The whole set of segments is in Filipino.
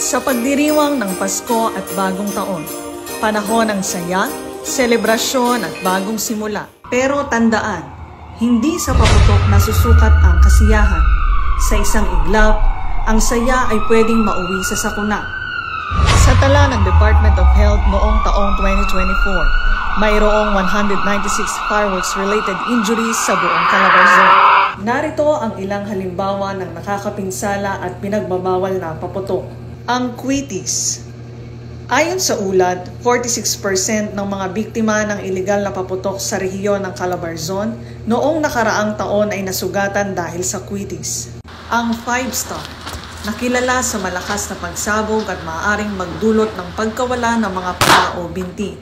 Sa pagdiriwang ng Pasko at Bagong Taon, panahon ng saya, selebrasyon at bagong simula. Pero tandaan, hindi sa paputok nasusukat ang kasiyahan. Sa isang iglap, ang saya ay pwedeng mauwi sa sakuna. Sa tala ng Department of Health noong taong 2024, mayroong 196 fireworks-related injuries sa buong Calabarzon. Narito ang ilang halimbawa ng nakakapinsala at pinagbabawal na paputok. Ang Quitis. Ayon sa ulat, 46% ng mga biktima ng iligal na paputok sa rehiyon ng Calabarzon noong nakaraang taon ay nasugatan dahil sa Quitis. Ang 5-star, nakilala sa malakas na pagsabog at maaaring magdulot ng pagkawala ng mga paa o binti.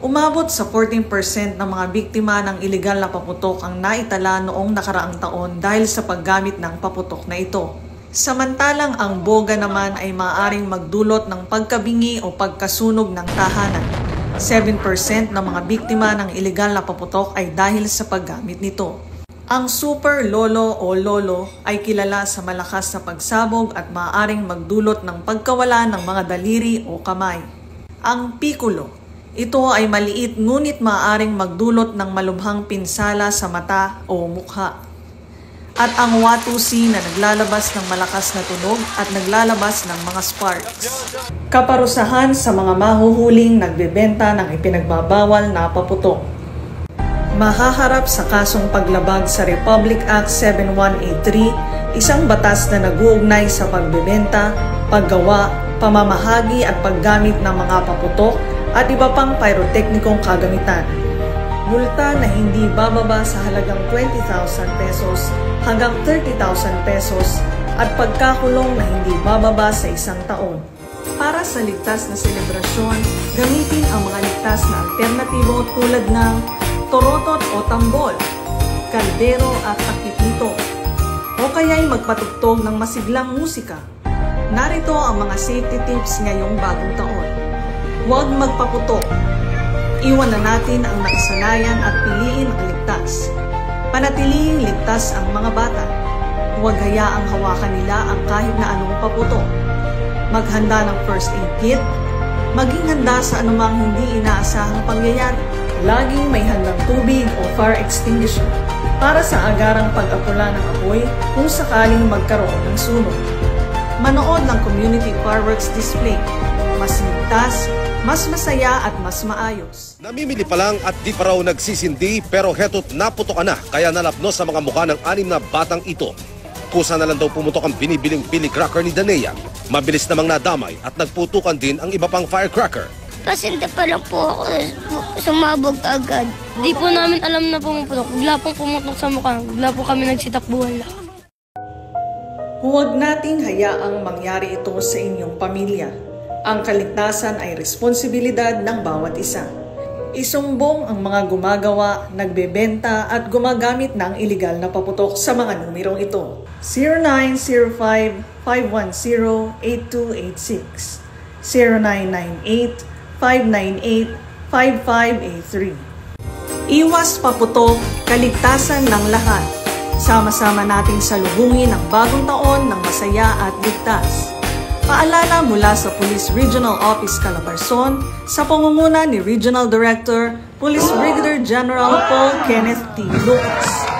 Umabot sa 14% ng mga biktima ng iligal na paputok ang naitala noong nakaraang taon dahil sa paggamit ng paputok na ito. Samantalang ang boga naman ay maaaring magdulot ng pagkabingi o pagkasunog ng tahanan. 7% ng mga biktima ng iligal na paputok ay dahil sa paggamit nito. Ang super lolo o lolo ay kilala sa malakas na pagsabog at maaaring magdulot ng pagkawala ng mga daliri o kamay. Ang piccolo. Ito ay maliit ngunit maaaring magdulot ng malubhang pinsala sa mata o mukha. At ang watusi na naglalabas ng malakas na tunog at naglalabas ng mga sparks. Kaparusahan sa mga mahuhuling nagbebenta ng ipinagbabawal na paputok. Mahaharap sa kasong paglabag sa Republic Act 7183, isang batas na nag-uugnay sa pagbebenta, paggawa, pamamahagi at paggamit ng mga paputok at iba pang pyrotechnikong kagamitan. Multa na hindi bababa sa halagang 20,000 pesos hanggang 30,000 pesos at pagkakulong na hindi bababa sa 1 taon. Para sa ligtas na selebrasyon, gamitin ang mga ligtas na alternatibo tulad ng torotot o tambol, kaldero at takipito, o kaya'y magpatugtog ng masiglang musika. Narito ang mga safety tips ngayong bagong taon. Huwag magpaputok. Iwan na natin ang nakasanayan at piliin ang ligtas. Panatilihing ligtas ang mga bata. Huwag hayaang hawakan nila ang kahit na anong paputok. Maghanda ng first aid kit. Maging handa sa anumang hindi inaasahang pangyayari. Laging may handang tubig o fire extinguisher para sa agarang pag-apula ng apoy kung sakaling magkaroon ng sunog. Manood ng community fireworks display. Mas ligtas, mas masaya at mas maayos. Namimili pa lang at di pa raw nagsisindi pero heto't naputokan na kaya nalapno sa mga mukha ng 6 na batang ito. Kusa na lang daw pumutok ang binibiling firecracker ni Danea. Mabilis namang nadamay at nagputukan din ang iba pang firecracker. Pasinta pa lang po ako, sumabog agad. Di po namin alam na pumuputok. Bigla pong pumutok sa mukha. Bigla po kami nagsitakbuhan lang. Huwag nating hayaang mangyari ito sa inyong pamilya. Ang kaligtasan ay responsibilidad ng bawat isa. Isumbong ang mga gumagawa, nagbebenta at gumagamit ng iligal na paputok sa mga numerong ito. 0905-510-8286, 0998-598-5583. Iwas paputok, kaligtasan ng lahat. Sama-sama nating salubungin ang bagong taon ng masaya at ligtas. Paalala mula sa Police Regional Office Calabarzon sa pangunguna ni Regional Director, Police Brigadier General Paul Kenneth T. Lucas.